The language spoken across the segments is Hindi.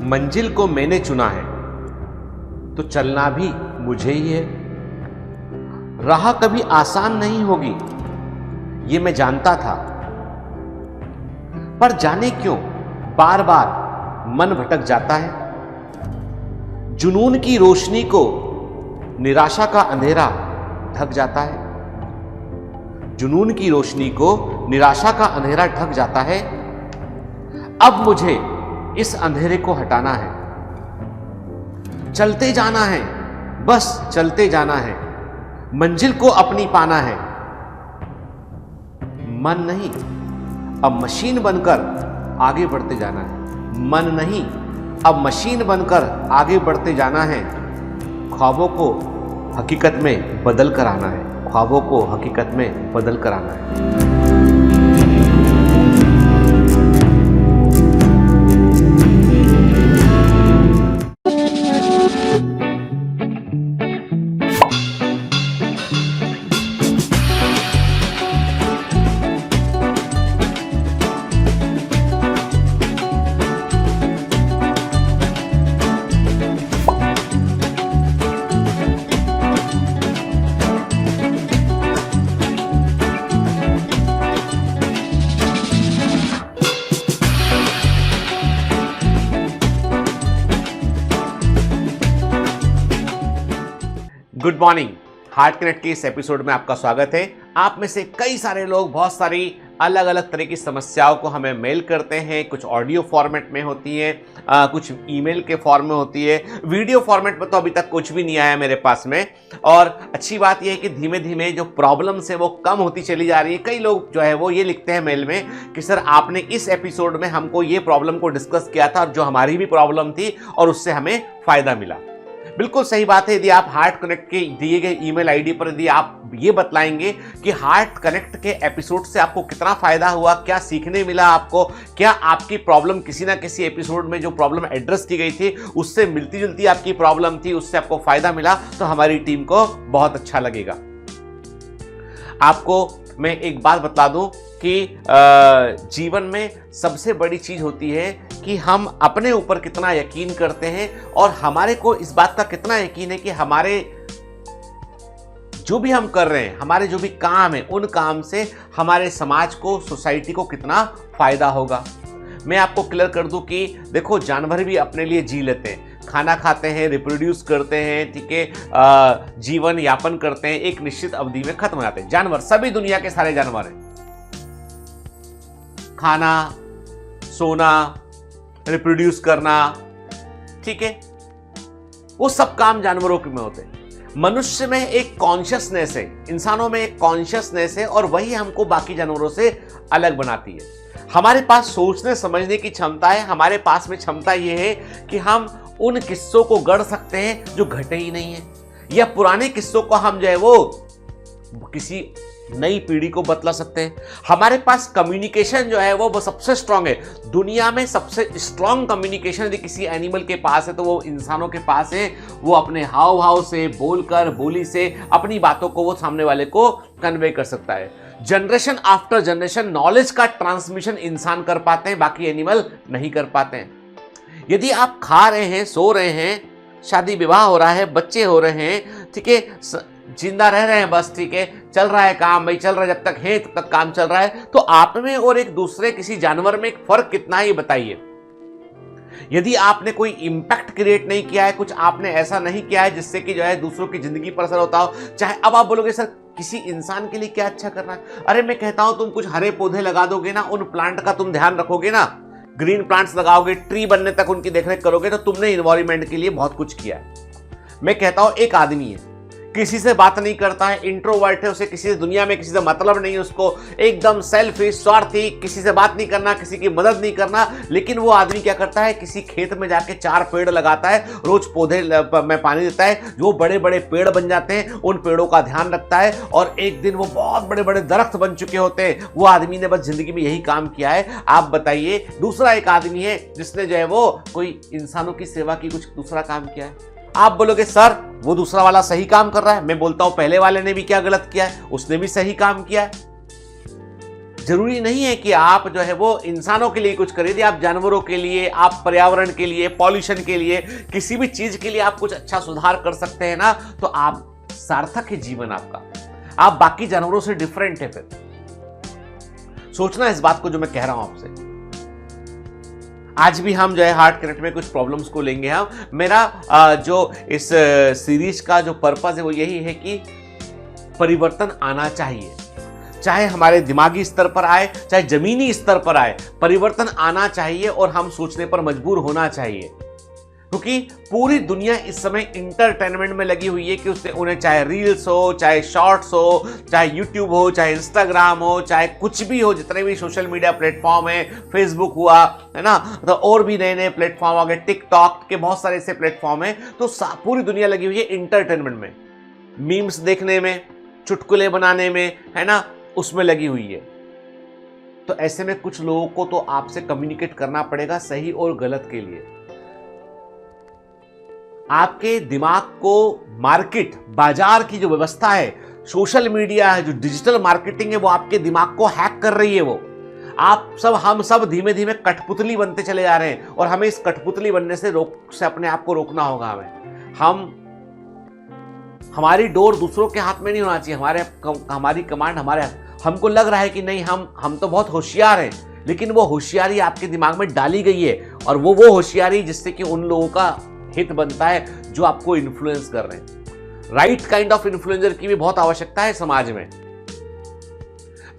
मंजिल को मैंने चुना है तो चलना भी मुझे ही है। राह कभी आसान नहीं होगी ये मैं जानता था, पर जाने क्यों बार बार मन भटक जाता है। जुनून की रोशनी को निराशा का अंधेरा ढक जाता है। जुनून की रोशनी को निराशा का अंधेरा ढक जाता है। अब मुझे इस अंधेरे को हटाना है। चलते जाना है, बस चलते जाना है। मंजिल को अपनी पाना है। मन नहीं, अब मशीन बनकर आगे बढ़ते जाना है। मन नहीं, अब मशीन बनकर आगे बढ़ते जाना है। ख्वाबों को हकीकत में बदल कर आना है। ख्वाबों को हकीकत में बदल कर आना है। Good morning. हार्ट कनेक्ट के इस एपिसोड में आपका स्वागत है। आप में से कई सारे लोग बहुत सारी अलग अलग तरह की समस्याओं को हमें मेल करते हैं। कुछ ऑडियो फॉर्मेट में होती है, कुछ ईमेल के फॉर्म में होती है। वीडियो फॉर्मेट में तो अभी तक कुछ भी नहीं आया मेरे पास में। और अच्छी बात यह है कि धीमे धीमे जो प्रॉब्लम्स है वो कम होती चली जा रही है। कई लोग जो है वो ये लिखते हैं मेल में कि सर आपने इस एपिसोड में हमको ये प्रॉब्लम को डिस्कस किया था और जो हमारी भी प्रॉब्लम थी और उससे हमें फायदा मिला। बिल्कुल सही बात है। यदि आप हार्ट कनेक्ट के दिए गए ईमेल आईडी पर यदि आप ये बतलाएंगे कि हार्ट कनेक्ट के एपिसोड से आपको कितना फायदा हुआ, क्या सीखने मिला आपको, क्या आपकी प्रॉब्लम किसी ना किसी एपिसोड में जो प्रॉब्लम एड्रेस की गई थी उससे मिलती जुलती आपकी प्रॉब्लम थी, उससे आपको फायदा मिला, तो हमारी टीम को बहुत अच्छा लगेगा। आपको मैं एक बात बता दूं कि जीवन में सबसे बड़ी चीज होती है कि हम अपने ऊपर कितना यकीन करते हैं और हमारे को इस बात का कितना यकीन है कि हमारे जो भी हम कर रहे हैं, हमारे जो भी काम है, उन काम से हमारे समाज को, सोसाइटी को कितना फायदा होगा। मैं आपको क्लियर कर दूं कि देखो, जानवर भी अपने लिए जी लेते हैं, खाना खाते हैं, रिप्रोड्यूस करते हैं, ठीक है, जीवन यापन करते हैं, एक निश्चित अवधि में खत्म हो जाते हैं। जानवर, सभी दुनिया के सारे जानवर हैं। खाना, सोना, रिप्रोड्यूस करना, ठीक है, वो सब काम जानवरों में होते हैं। मनुष्य में एक कॉन्शियसनेस है, इंसानों में एक कॉन्शियसनेस है और वही हमको बाकी जानवरों से अलग बनाती है। हमारे पास सोचने समझने की क्षमता है। हमारे पास में क्षमता यह है कि हम उन किस्सों को गढ़ सकते हैं जो घटे ही नहीं है, या पुराने किस्सों को हम जो है वो किसी नई पीढ़ी को बतला सकते हैं। हमारे पास कम्युनिकेशन जो है वो सबसे स्ट्रांग है। दुनिया में सबसे स्ट्रांग कम्युनिकेशन यदि किसी एनिमल के पास है तो वो इंसानों के पास है। वो अपने हाव भाव से, बोलकर, बोली से अपनी बातों को वो सामने वाले को कन्वे कर सकता है। जनरेशन आफ्टर जनरेशन नॉलेज का ट्रांसमिशन इंसान कर पाते हैं, बाकी एनिमल नहीं कर पाते हैं। यदि आप खा रहे हैं, सो रहे हैं, शादी विवाह हो रहा है, बच्चे हो रहे हैं, ठीक है, जिंदा रह रहे हैं, बस ठीक है, चल रहा है काम, भाई चल रहा है, जब तक है तब तक काम चल रहा है, तो आप में और एक दूसरे किसी जानवर में एक फर्क कितना है ये बताइए। यदि आपने कोई इंपैक्ट क्रिएट नहीं किया है, कुछ आपने ऐसा नहीं किया है जिससे कि जो है दूसरों की जिंदगी पर असर होता हो, चाहे अब आप बोलोगे सर किसी इंसान के लिए क्या अच्छा करना है, अरे मैं कहता हूं तुम कुछ हरे पौधे लगा दोगे ना, उन प्लांट का तुम ध्यान रखोगे ना, ग्रीन प्लांट्स लगाओगे, ट्री बनने तक उनकी देखरेख करोगे, तो तुमने इन्वायरमेंट के लिए बहुत कुछ किया है। मैं कहता हूं एक आदमी है, किसी से बात नहीं करता है, इंट्रोवर्ट है, उसे किसी से दुनिया में किसी से मतलब नहीं है, उसको एकदम सेल्फिश, स्वार्थी, किसी से बात नहीं करना, किसी की मदद नहीं करना, लेकिन वो आदमी क्या करता है, किसी खेत में जाके 4 पेड़ लगाता है, रोज पौधे में पानी देता है, जो बड़े बड़े पेड़ बन जाते हैं, उन पेड़ों का ध्यान रखता है और एक दिन वो बहुत बड़े बड़े दरख्त बन चुके होते हैं। वो आदमी ने बस जिंदगी में यही काम किया है। आप बताइए, दूसरा एक आदमी है जिसने जो है वो कोई इंसानों की सेवा की, कुछ दूसरा काम किया है। आप बोलोगे सर वो दूसरा वाला सही काम कर रहा है, मैं बोलता हूं पहले वाले ने भी क्या गलत किया है, उसने भी सही काम किया है। जरूरी नहीं है कि आप जो है वो इंसानों के लिए कुछ करें। यदि आप जानवरों के लिए, आप पर्यावरण के लिए, पॉल्यूशन के लिए, किसी भी चीज के लिए आप कुछ अच्छा सुधार कर सकते हैं ना, तो आप सार्थक है जीवन आपका। आप बाकी जानवरों से डिफरेंट है। फिर सोचना इस बात को जो मैं कह रहा हूं आपसे। आज भी हम जो है हार्ट कनेक्ट में कुछ प्रॉब्लम्स को लेंगे हम। मेरा जो इस सीरीज का जो पर्पस है वो यही है कि परिवर्तन आना चाहिए, चाहे हमारे दिमागी स्तर पर आए, चाहे जमीनी स्तर पर आए, परिवर्तन आना चाहिए और हम सोचने पर मजबूर होना चाहिए। क्योंकि पूरी दुनिया इस समय इंटरटेनमेंट में लगी हुई है कि उसने उन्हें चाहे रील्स हो, चाहे शॉर्ट्स हो, चाहे यूट्यूब हो, चाहे इंस्टाग्राम हो, चाहे कुछ भी हो, जितने भी सोशल मीडिया प्लेटफॉर्म है, फेसबुक हुआ है ना, तो और भी नए नए प्लेटफॉर्म आ गए, टिकटॉक के बहुत सारे ऐसे प्लेटफॉर्म है। तो पूरी दुनिया लगी हुई है इंटरटेनमेंट में, मीम्स देखने में, चुटकुले बनाने में, है ना, उसमें लगी हुई है। तो ऐसे में कुछ लोगों को तो आपसे कम्युनिकेट करना पड़ेगा सही और गलत के लिए। आपके दिमाग को मार्केट, बाजार की जो व्यवस्था है, सोशल मीडिया है, जो डिजिटल मार्केटिंग है, वो आपके दिमाग को हैक कर रही है। वो आप सब, हम सब धीमे धीमे कठपुतली बनते चले जा रहे हैं और हमें इस कठपुतली बनने से अपने आप को रोकना होगा। हमारी डोर दूसरों के हाथ में नहीं होना चाहिए, हमारी कमांड हमारे। हमको लग रहा है कि नहीं, हम तो बहुत होशियार हैं, लेकिन वो होशियारी आपके दिमाग में डाली गई है और वो होशियारी जिससे कि उन लोगों का हित बनता है जो आपको इन्फ्लुएंस कर रहे हैं। राइट काइंड ऑफ इन्फ्लुएंसर की भी बहुत आवश्यकता है समाज में।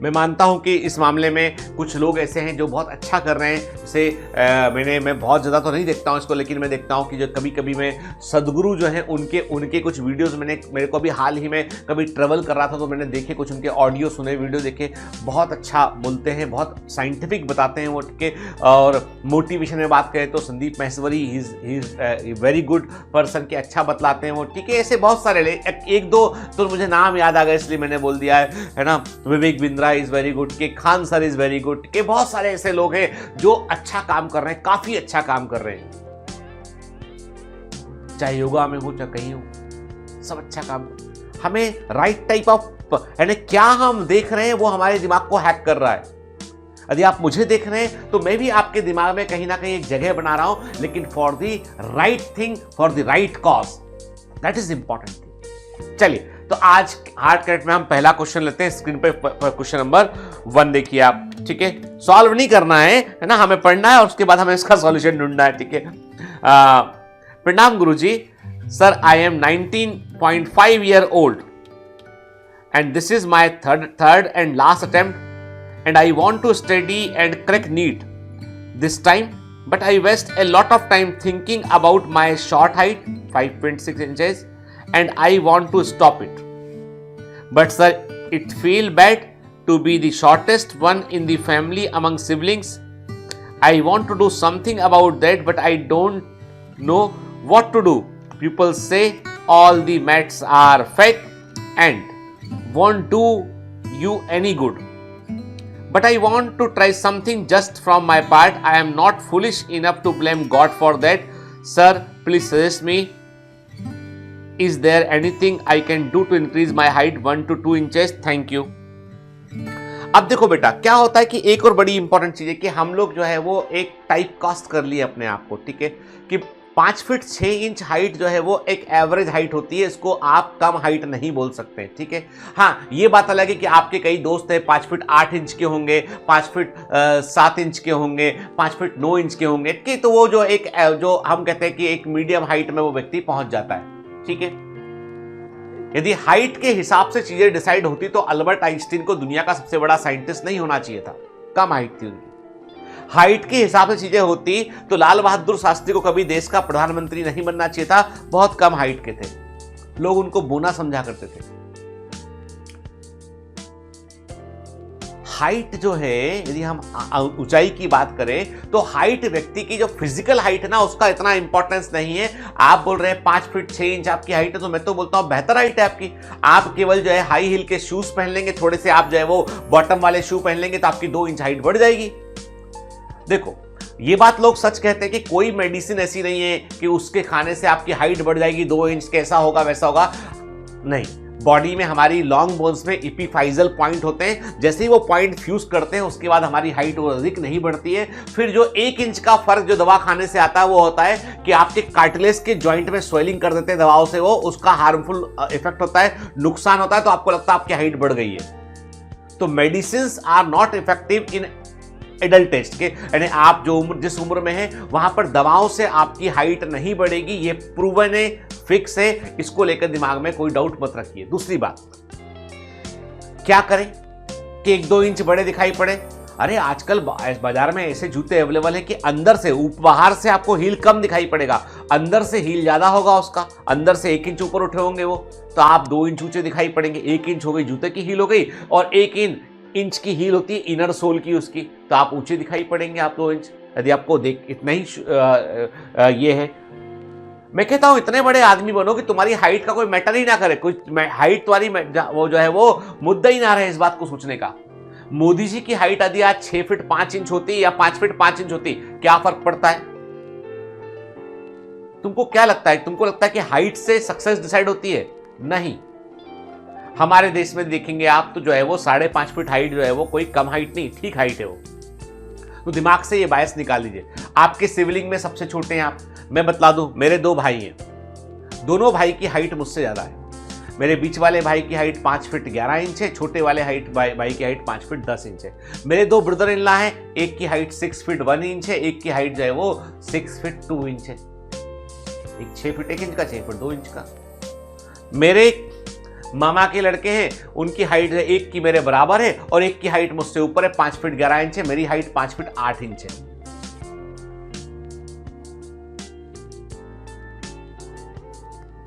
मैं मानता हूं कि इस मामले में कुछ लोग ऐसे हैं जो बहुत अच्छा कर रहे हैं। जैसे मैं बहुत ज़्यादा तो नहीं देखता हूं इसको, लेकिन मैं देखता हूं कि जो कभी कभी मैं सदगुरु जो हैं उनके कुछ वीडियोस मेरे को अभी हाल ही में कभी ट्रेवल कर रहा था तो मैंने देखे, कुछ उनके ऑडियो सुने, वीडियो देखे। बहुत अच्छा बोलते हैं, बहुत साइंटिफिक बताते हैं वो के। और मोटिवेशन में बात करें तो Sandeep Maheshwari, he is very good person, के अच्छा बतलाते हैं वो, ठीक है। ऐसे बहुत सारे एक दो तो मुझे नाम याद आ गया इसलिए मैंने बोल दिया है ना। Vivek Bindra is very good, के Khan sir is very good, के बहुत सारे ऐसे लोग हैं जो अच्छा काम कर रहे हैं, काफी अच्छा काम कर रहे हैं, चाहे योगा में हो चाहे कहीं हो, सब अच्छा काम। हमें राइट टाइप ऑफ, यानी क्या हम देख रहे हैं वो हमारे दिमाग को हैक कर रहा है। यदि आप मुझे देख रहे हैं तो मैं भी आपके दिमाग में कहीं ना कहीं एक जगह बना रहा हूं, लेकिन for the right thing, for the right cause, that is important. चलिए, तो आज हार्ट कनेक्ट में हम पहला क्वेश्चन लेते हैं। स्क्रीन पे क्वेश्चन नंबर 1 देखिए आप, ठीक है। सॉल्व नहीं करना है ना, हमें पढ़ना है और उसके बाद हमें इसका सॉल्यूशन ढूंढना है, ठीक है। प्रणाम गुरुजी, sir I am 19.5 years old and this is my third and last attempt and I want to study and crack NEET this time, but I waste a lot of time thinking about my short height 5.6 inches and I want to stop it, but sir it feel bad to be the shortest one in the family among siblings. I want to do something about that, but I don't know what to do. People say all the maths are fake and won't do you any good, but I want to try something just from my part. I am not foolish enough to blame God for that. Sir, please suggest me, is there anything I can do to increase my height 1 to 2 inches? Thank you. अब देखो बेटा, क्या होता है कि एक और बड़ी इंपॉर्टेंट चीज है कि हम लोग जो है वो एक टाइप कास्ट कर लिए अपने आप को, ठीक है, कि 5 फीट 6 इंच हाइट जो है वो एक एवरेज हाइट होती है, इसको आप कम हाइट नहीं बोल सकते, ठीक है। हाँ, ये बात अलग है कि आपके कई दोस्त हैं 5 फीट 8 इंच के होंगे, 5 फीट 7 इंच के होंगे, 5 फीट 9 इंच के होंगे, कि तो वो जो हम कहते हैं कि एक मीडियम हाइट में वो व्यक्ति पहुंच जाता है, ठीक है। यदि हाइट के हिसाब से चीजें डिसाइड होती तो अल्बर्ट आइंस्टीन को दुनिया का सबसे बड़ा साइंटिस्ट नहीं होना चाहिए था, कम हाइट थी उनकी। हाइट के हिसाब से चीजें होती तो लाल बहादुर शास्त्री को कभी देश का प्रधानमंत्री नहीं बनना चाहिए था, बहुत कम हाइट के थे, लोग उनको बोना समझा करते थे। हाइट जो है, यदि हम ऊंचाई की बात करें तो हाइट व्यक्ति की जो फिजिकल हाइट है ना, उसका इतना इंपॉर्टेंस नहीं है। आप बोल रहे हैं 5 फीट 6 इंच आपकी हाइट है, तो मैं तो बोलता हूं बेहतर हाइट है आपकी। आप केवल जो है हाई हील के शूज पहन लेंगे, थोड़े से आप जो है वो बॉटम वाले शू पहन लेंगे तो आपकी 2 इंच हाइट बढ़ जाएगी। देखो, ये बात लोग सच कहते हैं कि कोई मेडिसिन ऐसी नहीं है कि उसके खाने से आपकी हाइट बढ़ जाएगी 2 इंच, कैसा होगा वैसा होगा, नहीं। बॉडी में हमारी लॉन्ग बोन्स में एपिफाइजल पॉइंट होते हैं, जैसे ही वो पॉइंट फ्यूज करते हैं उसके बाद हमारी हाइट और अधिक नहीं बढ़ती है। फिर जो 1 इंच का फर्क जो दवा खाने से आता है वो होता है कि आपके कार्टिलेज के जॉइंट में स्वेलिंग कर देते हैं दवाओं से, वो उसका हार्मफुल इफेक्ट होता है, नुकसान होता है, तो आपको लगता है आपकी हाइट बढ़ गई है। तो medicine are not effective in adult test के, यानी आप जो उम्र जिस उम्र में है वहां पर दवाओं से आपकी हाइट नहीं बढ़ेगी, ये प्रूवन है, फिक्स है, इसको लेकर दिमाग में कोई डाउट मत रखिए। दूसरी बात, क्या करें कि 1-2 इंच बड़े दिखाई पड़े? अरे आजकल बाजार में ऐसे जूते अवेलेबल है कि अंदर से बाहर से आपको हील कम दिखाई पड़ेगा, अंदर से हील ज्यादा होगा उसका, अंदर से 1 इंच ऊपर उठे होंगे वो, तो आप 2 इंच ऊंचे दिखाई पड़ेंगे। 1 इंच हो गई जूते की हील हो गई, और 1 इंच की हील होती है इनर सोल की उसकी, तो आप ऊंचे दिखाई पड़ेंगे आप 2 इंच, यदि आपको देख इतना ही ये है। मैं कहता हूं इतने बड़े आदमी बनो कि तुम्हारी हाइट का कोई मैटर ही ना करे, कोई हाइट तुम्हारी वो जो है वो मुद्दा ही ना रहे इस बात को सोचने का। मोदी जी की हाइट यदि आज 6 फीट 5 इंच होती या 5 फीट 5 इंच होती, क्या फर्क पड़ता है? तुमको क्या लगता है? तुमको लगता है कि हाइट से सक्सेस डिसाइड होती है? नहीं। हमारे देश में देखेंगे आप तो जो है वो 5.5 फीट हाइट जो है वो कोई कम हाइट नहीं, ठीक हाइट है वो। तो दिमाग से ये बायस निकाल लीजिए। आपके सिबलिंग में सबसे छोटे हैं आप। मैं बतला दूं, मेरे 2 भाई हैं, दोनों भाई की हाइट मुझसे ज्यादा है। मेरे बीच वाले भाई की हाइट 5 फीट 11 इंच है, छोटे वाले भाई की हाइट 5 फीट 10 इंच है। मेरे 2 ब्रदर इन लॉ हैं, एक की हाइट 6 फीट 1 इंच है, एक की हाइट जो है वो 6 फीट 2 इंच है। एक 6 फीट 1 इंच का, 6 फीट 2 इंच का। मेरे मामा के लड़के हैं, उनकी हाइट एक की मेरे बराबर है और एक की हाइट मुझसे ऊपर है, 5 फीट 11 इंच है, मेरी हाइट 5 फीट 8 इंच है।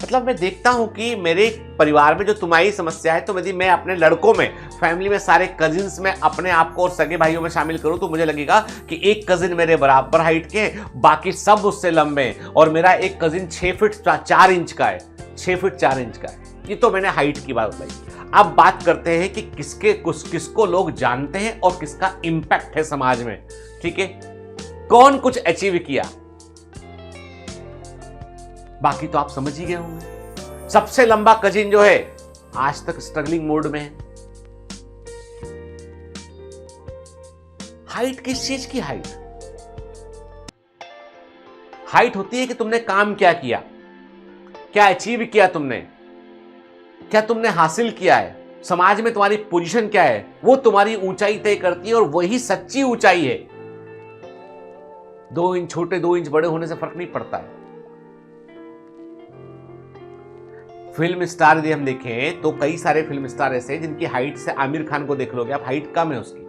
मतलब मैं देखता हूं कि मेरे परिवार में जो तुम्हारी समस्या है, तो यदि मैं अपने लड़कों में, फैमिली में सारे कजिन्स में अपने आप को और सगे भाइयों में शामिल करूं तो मुझे लगेगा कि एक कजिन मेरे बराबर हाइट के, बाकी सब उससे लंबे हैं, और मेरा एक कजिन 6 फीट 4 इंच का है, 6 फीट 4 इंच का है। ये तो मैंने हाइट की बात बताई। अब बात करते हैं कि किसको लोग जानते हैं और किसका इंपैक्ट है समाज में। ठीक है, कौन कुछ अचीव किया, बाकी तो आप समझ ही गए होंगे। सबसे लंबा कजिन जो है आज तक स्ट्रगलिंग मोड में है। हाइट किस चीज की हाइट? हाइट होती है कि तुमने काम क्या किया, क्या अचीव किया तुमने, क्या तुमने हासिल किया है, समाज में तुम्हारी पोजीशन क्या है, वो तुम्हारी ऊंचाई तय करती है, और वही सच्ची ऊंचाई है। 2 इंच छोटे 2 इंच बड़े होने से फर्क नहीं पड़ता है। फिल्म स्टार यदि हम देखें तो कई सारे फिल्म स्टार ऐसे हैं जिनकी हाइट से, आमिर खान को देख लोगे आप, हाइट कम है उसकी,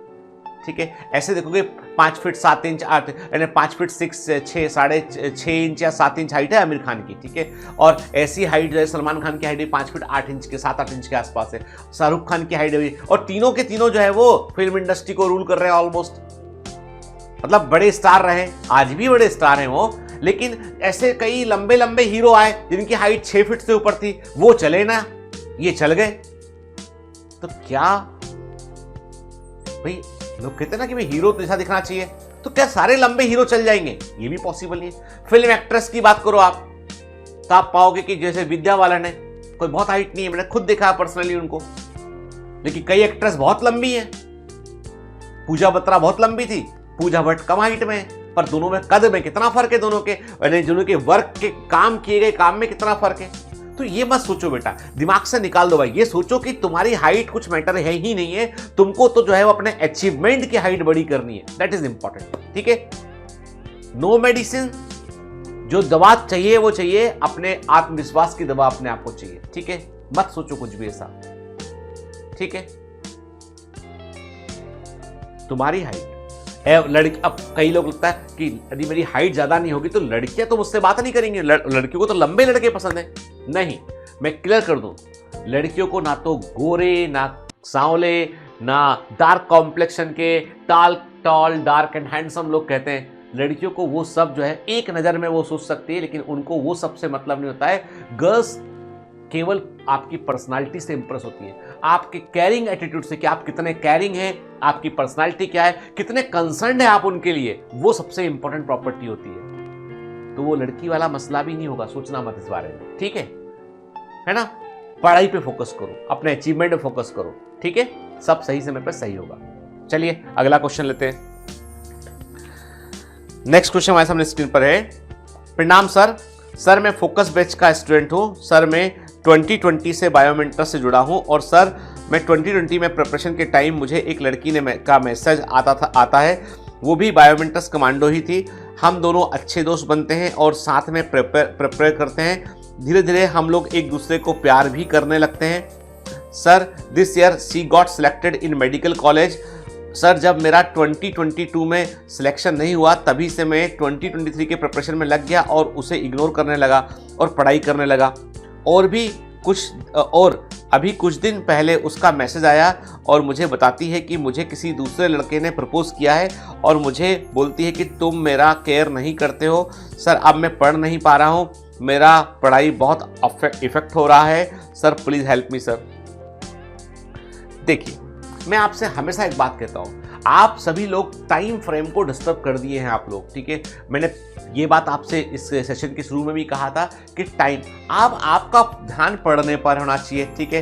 ठीक है। ऐसे देखोगे 5 फीट 7 इंच 8 यानी 5 फीट 6 इंच या 7 इंच हाइट है आमिर खान की, ठीक है। और ऐसी हाइट जो है सलमान खान की हाइट भी 5 फीट 8 इंच के 7-8 इंच के आसपास है। शाहरुख खान की हाइट भी, और तीनों के तीनों जो है वो फिल्म इंडस्ट्री को रूल कर रहे हैं ऑलमोस्ट। मतलब बड़े स्टार रहे, आज भी बड़े स्टार हैं वो, लेकिन ऐसे कई लंबे लंबे हीरो आए जिनकी हाइट 6 फीट से ऊपर थी, वो चले ना, ये चल गए। तो क्या भाई, लोग कहते हैं ना कि भाई हीरो तो ऐसा दिखना चाहिए, तो क्या सारे लंबे हीरो चल जाएंगे? ये भी पॉसिबल नहीं है। फिल्म एक्ट्रेस की बात करो आप, तो आप पाओगे कि जैसे विद्या बालन है, कोई बहुत हाइट नहीं है, मैंने खुद देखा पर्सनली उनको, लेकिन कई एक्ट्रेस बहुत लंबी है। पूजा बत्रा बहुत लंबी थी, पूजा भट्ट कम हाइट में है, पर दोनों में कद में कितना फर्क है, दोनों के दोनों के वर्क के काम किए गए काम में कितना फर्क है। तो ये मत सोचो बेटा, दिमाग से निकाल दो भाई। ये सोचो कि तुम्हारी हाइट कुछ मैटर है ही नहीं है, तुमको तो जो है वो अपने अचीवमेंट की हाइट बड़ी करनी है, दैट इज इंपॉर्टेंट, ठीक है। नो मेडिसिन, जो दवा चाहिए वो चाहिए, अपने आत्मविश्वास की दवा अपने आप को चाहिए, ठीक है। मत सोचो कुछ भी ऐसा, ठीक है। तुम्हारी हाइट लड़की, अब कई लोग लगता है कि यदि मेरी हाइट ज्यादा नहीं होगी तो लड़कियां तो मुझसे बात नहीं करेंगी, लड़कियों को तो लंबे लड़के पसंद है। नहीं, मैं क्लियर कर दूं, लड़कियों को ना तो गोरे, ना सांवले, ना डार्क कॉम्प्लेक्शन के, टॉल डार्क एंड हैंडसम लोग कहते हैं। लड़कियों को वो सब जो है एक नजर में वो सोच सकती है, लेकिन उनको वो सबसे मतलब नहीं होता है। गर्ल्स केवल आपकी पर्सनालिटी से इंप्रेस होती है, आपके कैरिंग एटीट्यूड से, कि आप कितने कैरिंग हैं, आपकी पर्सनालिटी क्या है, कितने कंसर्न है आप उनके लिए, वो सबसे इंपॉर्टेंट प्रॉपर्टी होती है। तो वो लड़की वाला मसला भी नहीं होगा, सोचना मत इस बारे में, ठीक है ना। पढ़ाई पे फोकस करो, अपने अचीवमेंट पे फोकस करो, ठीक है, सब सही समय पर सही होगा। चलिए अगला क्वेश्चन लेते हैं। नेक्स्ट क्वेश्चन हमारे सामने स्क्रीन पर है। प्रणाम सर मैं फोकस बैच का स्टूडेंट हूं। सर मैं 2020 से बायोमेंटर से जुड़ा हूं और सर मैं 2020 में प्रिपरेशन के टाइम मुझे एक लड़की ने का मैसेज आता है, वो भी बायोमेंटर्स कमांडो ही थी। हम दोनों अच्छे दोस्त बनते हैं और साथ में प्रिपेयर करते हैं। धीरे धीरे हम लोग एक दूसरे को प्यार भी करने लगते हैं। Sir this year she got selected in medical college. Sir जब मेरा 2022 में सिलेक्शन नहीं हुआ तभी से मैं 2023 के प्रिपरेशन में लग गया और उसे इग्नोर करने लगा और पढ़ाई करने लगा। और अभी कुछ दिन पहले उसका मैसेज आया और मुझे बताती है कि मुझे किसी दूसरे लड़के ने प्रपोज किया है और मुझे बोलती है कि तुम मेरा केयर नहीं करते हो। सर अब मैं पढ़ नहीं पा रहा हूँ, मेरा पढ़ाई बहुत इफेक्ट हो रहा है। Sir please help me sir. देखिए मैं आपसे हमेशा एक बात कहता हूँ, आप सभी लोग टाइम फ्रेम को डिस्टर्ब कर दिए हैं आप लोग, ठीक है। मैंने ये बात आपसे इस सेशन के शुरू में भी कहा था कि टाइम, अब आपका ध्यान पढ़ने पर होना चाहिए, ठीक है।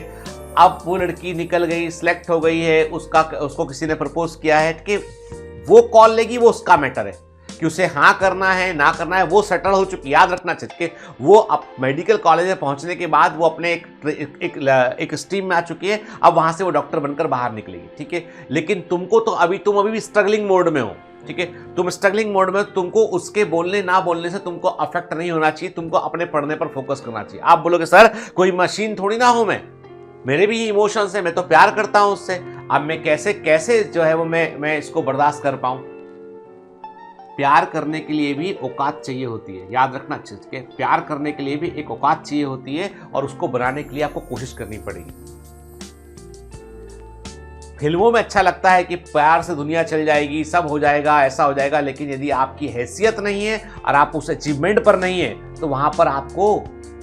अब वो लड़की निकल गई, सिलेक्ट हो गई है, उसको किसी ने प्रपोज किया है कि वो कॉल लेगी, वो उसका मैटर है कि उसे हाँ करना है ना करना है, वो सेटल हो चुकी। याद रखना चाहिए कि वो अब मेडिकल कॉलेज में पहुंचने के बाद वो अपने एक स्ट्रीम में आ चुकी है। अब वहां से वो डॉक्टर बनकर बाहर निकलेगी, ठीक है। लेकिन तुम अभी भी स्ट्रगलिंग मोड में हो, ठीक है। तुम स्ट्रगलिंग मोड में, तुमको उसके बोलने ना बोलने से तुमको अफेक्ट नहीं होना चाहिए, तुमको अपने पढ़ने पर फोकस करना चाहिए। आप बोलोगे सर कोई मशीन थोड़ी ना हूं मैं, मेरे भी इमोशंस है, मैं तो प्यार करता हूं उससे, अब मैं कैसे जो है वो मैं इसको बर्दाश्त कर पाऊं। प्यार करने के लिए भी औकात चाहिए होती है, याद रखना चाहिए। प्यार करने के लिए भी एक औकात चाहिए होती है और उसको बनाने के लिए आपको कोशिश करनी पड़ेगी। फिल्मों में अच्छा लगता है कि प्यार से दुनिया चल जाएगी, सब हो जाएगा, ऐसा हो जाएगा, लेकिन यदि आपकी हैसियत नहीं है और आप उस अचीवमेंट पर नहीं है तो वहां पर आपको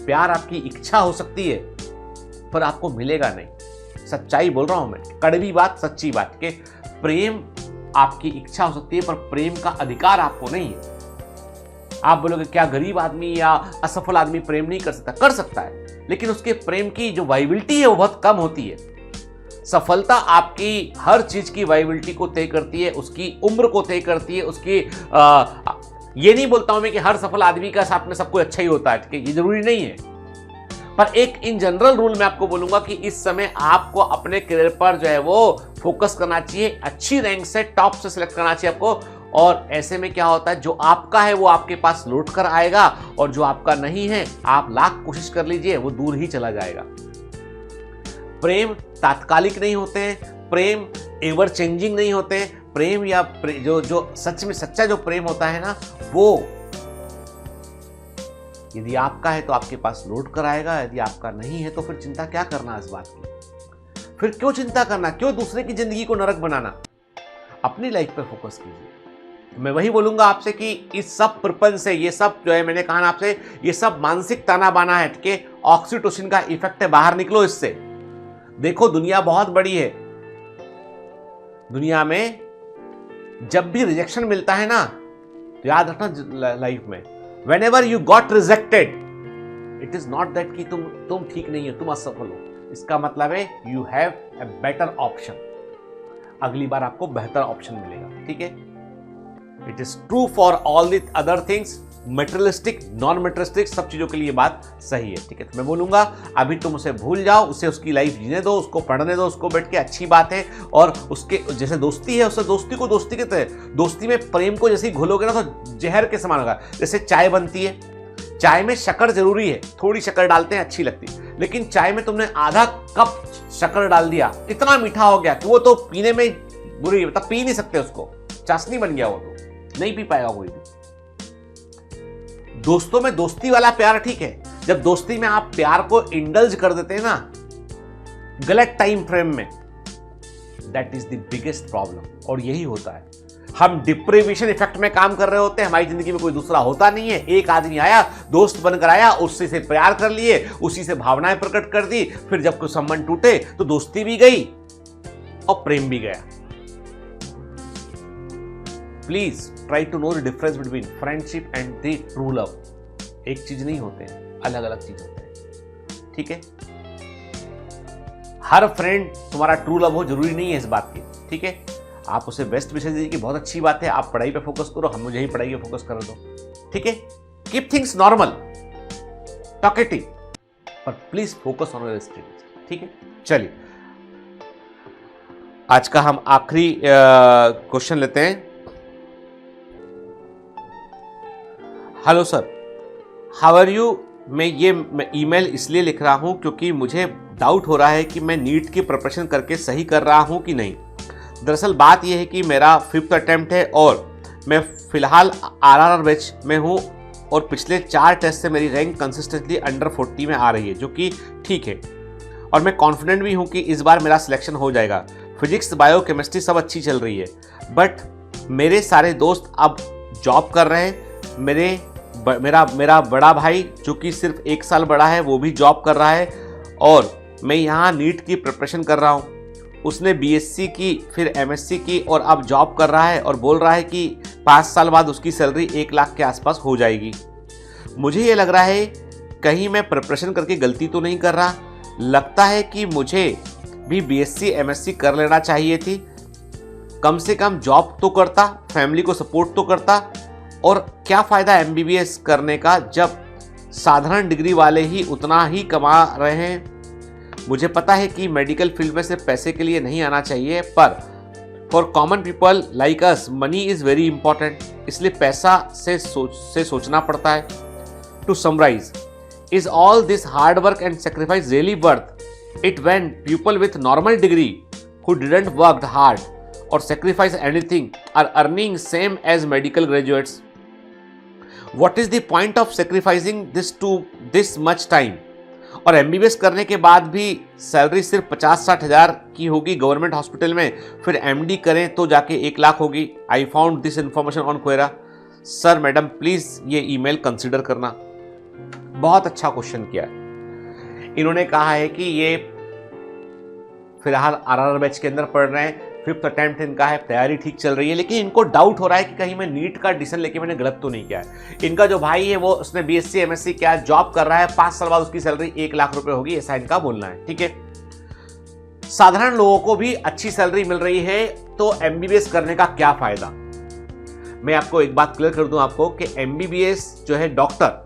प्यार, आपकी इच्छा हो सकती है पर आपको मिलेगा नहीं। सच्चाई बोल रहा हूं मैं, कड़वी बात, सच्ची बात कि प्रेम आपकी इच्छा हो सकती है पर प्रेम का अधिकार आपको नहीं है। आप बोलोगे क्या गरीब आदमी या असफल आदमी प्रेम नहीं कर सकता? कर सकता है, लेकिन उसके प्रेम की जो वाइबिलिटी है वो बहुत कम होती है। सफलता आपकी हर चीज की वाइबिलिटी को तय करती है, उसकी उम्र को तय करती है, उसकी ये नहीं बोलता हूं मैं कि हर सफल आदमी का साथ में सब कुछ अच्छा ही होता है, ठीक है, ये जरूरी नहीं है। पर एक इन जनरल रूल मैं आपको बोलूंगा कि इस समय आपको अपने करियर पर जो है वो फोकस करना चाहिए, अच्छी रैंक से, टॉप से सिलेक्ट करना चाहिए आपको। और ऐसे में क्या होता है, जो आपका है वो आपके पास लौट कर आएगा और जो आपका नहीं है, आप लाख कोशिश कर लीजिए, वो दूर ही चला जाएगा। प्रेम तात्कालिक नहीं होते हैं, प्रेम एवर चेंजिंग नहीं होते हैं। प्रेम या जो सच में सच्चा जो प्रेम होता है ना, वो यदि आपका है तो आपके पास लौट कर आएगा, यदि आपका नहीं है तो फिर चिंता क्या करना इस बात की? फिर क्यों चिंता करना, क्यों दूसरे की जिंदगी को नरक बनाना? अपनी लाइफ पे फोकस कीजिए। मैं वही बोलूंगा आपसे कि इस सब प्रपंच से, ये सब जो है मैंने कहा ना आपसे, ये सब मानसिक ताना बाना है कि ऑक्सीटोसिन का इफेक्ट है, बाहर निकलो इससे। देखो दुनिया बहुत बड़ी है, दुनिया में जब भी रिजेक्शन मिलता है ना तो याद रखना लाइफ में, whenever you got rejected, it is not that कि तुम ठीक नहीं हो, तुम असफल हो। इसका मतलब है you have a better option, अगली बार आपको बेहतर ऑप्शन मिलेगा, ठीक है। It is true for all the other things, materialistic, non materialistic, सब चीजों के लिए बात सही है, ठीक है। तो मैं बोलूंगा अभी तुम उसे भूल जाओ, उसे उसकी लाइफ जीने दो, उसको पढ़ने दो, उसको बैठ के, अच्छी बात है। और उसके जैसे दोस्ती है, उससे दोस्ती को दोस्ती के तरह, दोस्ती में प्रेम को जैसे ही घोलोगे ना तो जहर के समान होगा। जैसे चाय बनती है, चाय में शक्कर जरूरी है, थोड़ी शक्कर डालते हैं अच्छी लगती है, लेकिन चाय में तुमने आधा कप शक्कर डाल दिया, इतना मीठा हो गया कि वो तो पीने में बुरी है, मतलब पी नहीं सकते उसको, चाशनी बन गया, वो तो नहीं पी पाएगा कोई भी। दोस्तों में दोस्ती वाला प्यार ठीक है, जब दोस्ती में आप प्यार को इंडल्ज कर देते हैं ना गलत टाइम फ्रेम में, that is the biggest problem. और यही होता है, हम डिप्रेवेशन इफेक्ट में काम कर रहे होते हैं, हमारी जिंदगी में कोई दूसरा होता नहीं है। एक आदमी आया, दोस्त बनकर आया, उससे से प्यार कर लिए, उसी से भावनाएं प्रकट कर दी, फिर जब कोई संबंध टूटे तो दोस्ती भी गई और प्रेम भी गया। Please try to know the difference between friendship and the true love. एक चीज नहीं होते, अलग अलग चीज होते हैं, ठीक है। हर फ्रेंड तुम्हारा ट्रू लव हो जरूरी नहीं है इस बात की, ठीक है। आप उसे बेस्ट विशेष दीजिए कि बहुत अच्छी बात है, आप पढ़ाई पे फोकस करो, हम मुझे ही पढ़ाई पे फोकस कर दो, ठीक है। कीप थिंग्स नॉर्मल, टॉकेटिव, पर please focus on your studies, ठीक है। चलिए आज का हम आखिरी क्वेश्चन लेते हैं। Hello sir, how are you. मैं ईमेल इसलिए लिख रहा हूं क्योंकि मुझे डाउट हो रहा है कि मैं नीट की प्रिपरेशन करके सही कर रहा हूं कि नहीं। दरअसल बात यह है कि मेरा 5th अटेम्प्ट है और मैं फिलहाल आरआरआर बैच में हूं और पिछले 4 टेस्ट से मेरी रैंक कंसिस्टेंटली अंडर 40 में आ रही है, जो कि ठीक है, और मैं कॉन्फिडेंट भी हूं कि इस बार मेरा सिलेक्शन हो जाएगा। फिजिक्स, बायो, केमिस्ट्री सब अच्छी चल रही है, बट मेरे सारे दोस्त अब जॉब कर रहे हैं। मेरा बड़ा भाई जो कि सिर्फ 1 साल बड़ा है वो भी जॉब कर रहा है, और मैं यहाँ नीट की प्रिपरेशन कर रहा हूँ। उसने बीएससी की, फिर एमएससी की और अब जॉब कर रहा है और बोल रहा है कि 5 साल बाद उसकी सैलरी 1 लाख के आसपास हो जाएगी। मुझे ये लग रहा है कहीं मैं प्रिपरेशन करके गलती तो नहीं कर रहा। लगता है कि मुझे भी बीएससी एमएससी कर लेना चाहिए थी, कम से कम जॉब तो करता, फैमिली को सपोर्ट तो करता। और क्या फ़ायदा एमबीबीएस करने का जब साधारण डिग्री वाले ही उतना ही कमा रहे हैं। मुझे पता है कि मेडिकल फील्ड में सिर्फ पैसे के लिए नहीं आना चाहिए, पर for common people like us money is very important, इसलिए पैसा से सोचना पड़ता है। To summarise, is all this hard work and sacrifice really worth it when people with normal degree who didn't work hard और sacrifice anything are earning same as medical graduates? What is the point of sacrificing this much time? और एमबीबीएस करने के बाद भी सैलरी सिर्फ 50-60 हज़ार की होगी गवर्नमेंट हॉस्पिटल में, फिर एमडी करें तो जाके 1 लाख होगी। I found this information on Quora. Sir madam please ये ईमेल कंसिडर करना। बहुत अच्छा क्वेश्चन किया। इन्होंने कहा है कि ये फिलहाल आरआरआर बैच के अंदर पढ़ रहे हैं, 5th अटेम्प्ट इनका है, तैयारी ठीक चल रही है, लेकिन इनको डाउट हो रहा है कि कहीं मैं नीट का डिसीजन लेके मैंने गलत तो नहीं किया है। इनका जो भाई है वो उसने बीएससी एमएससी किया, जॉब कर रहा है, 5 साल बाद उसकी सैलरी 1 लाख रुपए होगी, ऐसा इनका बोलना है, ठीक है। साधारण लोगों को भी अच्छी सैलरी मिल रही है, तो एमबीबीएस करने का क्या फायदा। मैं आपको एक बात क्लियर कर दूं आपको कि एमबीबीएस जो है डॉक्टर,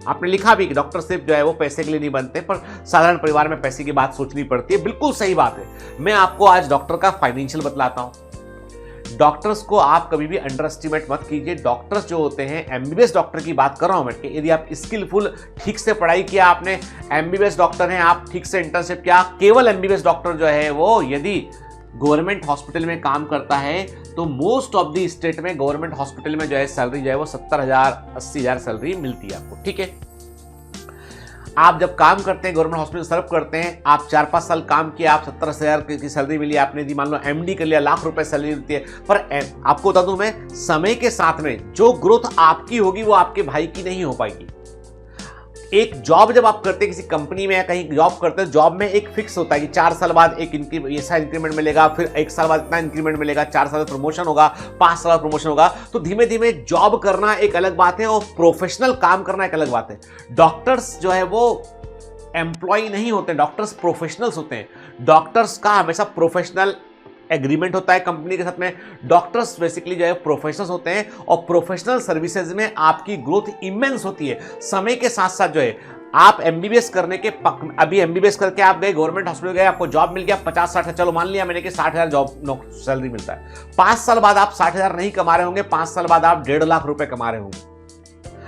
आपने लिखा भी कि डॉक्टर सिर्फ जो है वो पैसे के लिए नहीं बनते, पर साधारण परिवार में पैसे की बात सोचनी पड़ती है। बिल्कुल सही बात है। मैं आपको आज डॉक्टर का फाइनेंशियल बतलाता हूं। डॉक्टर्स को आप कभी भी अंडर एस्टिमेट मत कीजिए। डॉक्टर्स जो होते हैं, एमबीबीएस डॉक्टर की बात कर रहा हूं मैं, कि यदि आप स्किलफुल, ठीक से पढ़ाई किया आपने, एमबीबीएस डॉक्टर हैं, आप ठीक से इंटर्नशिप किया, केवल एमबीबीएस डॉक्टर जो है वो यदि गवर्नमेंट हॉस्पिटल में काम करता है तो मोस्ट ऑफ द स्टेट में गवर्नमेंट हॉस्पिटल में जो है सैलरी जो है वो 70,000 80,000 सैलरी मिलती है आपको, ठीक है। आप जब काम करते हैं, गवर्नमेंट हॉस्पिटल सर्व करते हैं, आप 4-5 साल काम किया, आप 70,000 की सैलरी मिली, आपने यदि मान लो एमडी कर लिया, लाख रुपए सैलरी मिलती है। पर आपको बता दूं मैं, समय के साथ में जो ग्रोथ आपकी होगी वो आपके भाई की नहीं हो पाएगी। एक जॉब जब आप करते हैं किसी कंपनी में या कहीं जॉब करते हैं, जॉब में एक फिक्स होता है कि 4 साल बाद एक ऐसा इंक्रीमेंट मिलेगा, फिर 1 साल बाद इतना इंक्रीमेंट मिलेगा, 4 साल बाद प्रमोशन होगा, 5 साल बाद प्रमोशन होगा। तो धीमे धीमे जॉब करना एक अलग बात है और प्रोफेशनल काम करना एक अलग बात है। डॉक्टर्स जो है वो एम्प्लॉय नहीं होते, डॉक्टर्स प्रोफेशनल्स होते हैं। डॉक्टर्स का हमेशा प्रोफेशनल एग्रीमेंट होता है कंपनी के साथ में। डॉक्टर्स बेसिकली जो है प्रोफेशनल्स होते हैं और प्रोफेशनल सर्विसेज में आपकी ग्रोथ इमेंस होती है। समय के साथ साथ जो है आप एमबीबीएस करने के अभी एमबीबीएस करके आप गए, गवर्नमेंट हॉस्पिटल गए, आपको जॉब मिल गया 50-60, चलो मान लिया मैंने कि 60,000 जॉब सैलरी मिलता है। 5 साल बाद आप 60,000 नहीं कमा रहे होंगे, 5 साल बाद आप 1.5 लाख रुपए कमा रहे होंगे।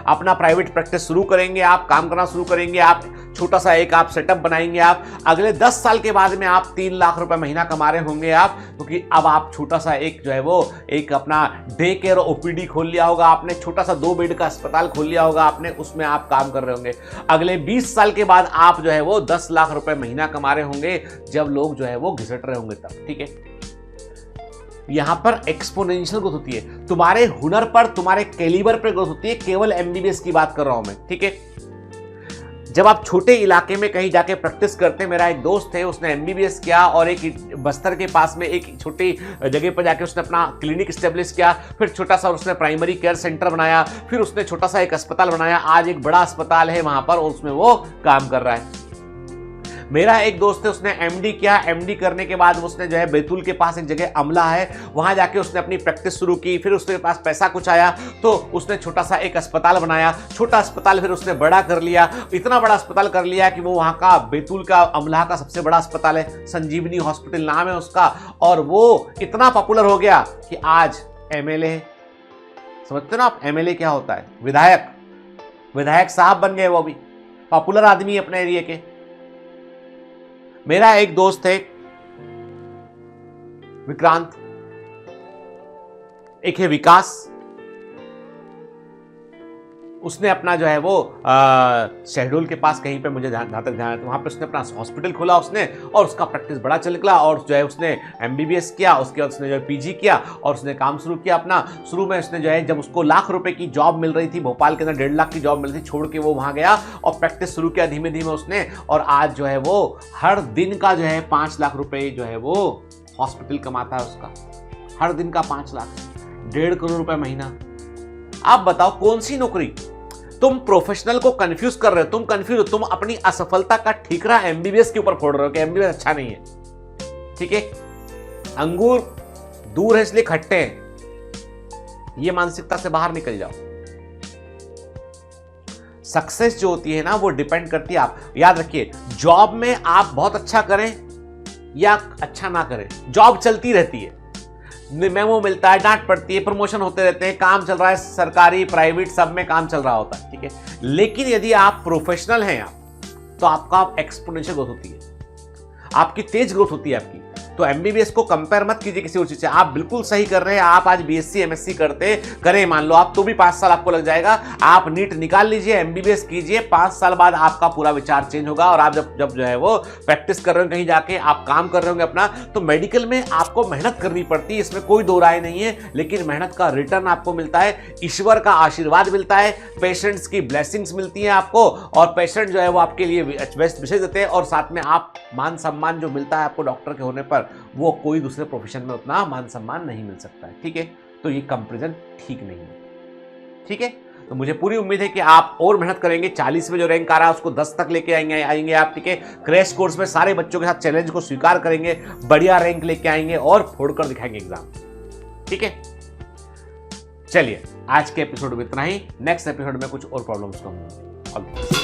अपना प्राइवेट प्रैक्टिस शुरू करेंगे, आप काम करना शुरू करेंगे, आप छोटा सा एक आप सेटअप बनाएंगे। आप अगले 10 साल के बाद में आप 3 लाख रुपए महीना कमा रहे होंगे आप, क्योंकि अब आप छोटा सा एक जो है वो एक अपना डे केयर ओपीडी खोल लिया होगा आपने, छोटा सा 2 बेड का अस्पताल खोल लिया होगा आपने, उसमें आप काम कर रहे होंगे। अगले 20 साल के बाद आप जो है वो 10 लाख रुपए महीना कमा रहे होंगे, जब लोग जो है वो घिसट रहे होंगे तब, ठीक है। यहां पर एक्सपोनेंशियल ग्रोथ होती है, तुम्हारे हुनर पर, तुम्हारे कैलिबर पर ग्रोथ होती है। केवल एमबीबीएस की बात कर रहा हूं मैं, ठीक है। जब आप छोटे इलाके में कहीं जाके प्रैक्टिस करते हैं, मेरा एक दोस्त है, उसने एमबीबीएस किया और एक बस्तर के पास में एक छोटी जगह पर जाके उसने अपना क्लिनिक स्टेब्लिश किया, फिर छोटा सा उसने प्राइमरी केयर सेंटर बनाया, फिर उसने छोटा सा एक अस्पताल बनाया, आज एक बड़ा अस्पताल है वहां पर और उसमें वो काम कर रहा है। मेरा एक दोस्त है, उसने एमडी किया। एमडी करने के बाद उसने जो है बैतूल के पास एक जगह अमला है, वहां जाके उसने अपनी प्रैक्टिस शुरू की। फिर उसके पास पैसा कुछ आया तो उसने छोटा सा एक अस्पताल बनाया। छोटा अस्पताल फिर उसने बड़ा कर लिया, इतना बड़ा अस्पताल कर लिया कि वो वहां का बैतूल का अमला का सबसे बड़ा अस्पताल है, संजीवनी हॉस्पिटल नाम है उसका। और वो इतना पॉपुलर हो गया कि आज एमएलए, समझते ना आप एमएलए क्या होता है? विधायक साहब बन गए, वो भी पॉपुलर आदमी है अपने एरिया के। मेरा एक दोस्त है विक्रांत, एक है विकास। उसने अपना जो है वो शहडोल के पास कहीं पे, मुझे जहां तक ध्यान है, वहां पे उसने अपना हॉस्पिटल खोला उसने, और उसका प्रैक्टिस बड़ा चल निकला। और जो है उसने एमबीबीएस किया, उसके बाद उसने जो है पीजी किया और उसने काम शुरू किया अपना। शुरू में उसने जो है, जब उसको लाख रुपए की जॉब मिल रही थी भोपाल के अंदर, 1.5 लाख की जॉब मिल रही थी, छोड़ के वो वहां गया और प्रैक्टिस शुरू किया धीमे धीमे उसने। और आज जो है वो हर दिन का जो है 5 लाख रुपए जो है वो हॉस्पिटल कमाता है उसका, हर दिन का 5 लाख, 1.5 करोड़ रुपए महीना। आप बताओ कौन सी नौकरी? तुम प्रोफेशनल को कंफ्यूज कर रहे हो, तुम कंफ्यूज हो, तुम अपनी असफलता का ठीकरा एमबीबीएस के ऊपर फोड़ रहे हो कि एमबीबीएस अच्छा नहीं है। ठीक है, अंगूर दूर है इसलिए खट्टे हैं, ये मानसिकता से बाहर निकल जाओ। सक्सेस जो होती है ना, वो डिपेंड करती है, आप याद रखिए, जॉब में आप बहुत अच्छा करें या अच्छा ना करें, जॉब चलती रहती है, मेमो मिलता है, डांट पड़ती है, प्रमोशन होते रहते हैं, काम चल रहा है, सरकारी प्राइवेट सब में काम चल रहा होता है। ठीक है, लेकिन यदि आप प्रोफेशनल हैं तो आपका एक्सपोनेंशियल ग्रोथ होती है, आपकी तेज ग्रोथ होती है आपकी। तो एमबीबीएस को कंपेयर मत कीजिए किसी और चीज से। आप बिल्कुल सही कर रहे हैं, आप आज बीएससी एमएससी करें मान लो आप, तो भी 5 साल आपको लग जाएगा। आप नीट निकाल लीजिए, एमबीबीएस कीजिए, 5 साल बाद आपका पूरा विचार चेंज होगा। और आप जब जो है वो प्रैक्टिस कर रहे हो, कहीं जाके आप काम कर रहे होंगे अपना, तो मेडिकल में आपको मेहनत करनी पड़ती है, इसमें कोई दो राय नहीं है, लेकिन मेहनत का रिटर्न आपको मिलता है, ईश्वर का आशीर्वाद मिलता है, पेशेंट्स की ब्लेसिंग्स मिलती हैं आपको, और पेशेंट जो है वो आपके लिए बेस्ट विशेष देते हैं। और साथ में आप मान सम्मान जो मिलता है आपको डॉक्टर के होने पर, वो कोई दूसरे प्रोफेशन में उतना मान सम्मान नहीं मिल सकता है। ठीक है, तो ये कंपैरिजन ठीक नहीं है। ठीक है, तो मुझे पूरी उम्मीद है कि आप और मेहनत करेंगे, 40 में जो रैंक आ रहा है उसको 10 तक लेके आएंगे आप। ठीक है, क्रैश कोर्स में सारे बच्चों के साथ चैलेंज को स्वीकार करेंगे, बढ़िया रैंक लेके आएंगे और फोड़कर दिखाएंगे एग्जाम। ठीक है, चलिए आज के एपिसोड में इतना ही, नेक्स्ट एपिसोड में कुछ और प्रॉब्लम्स होंगे।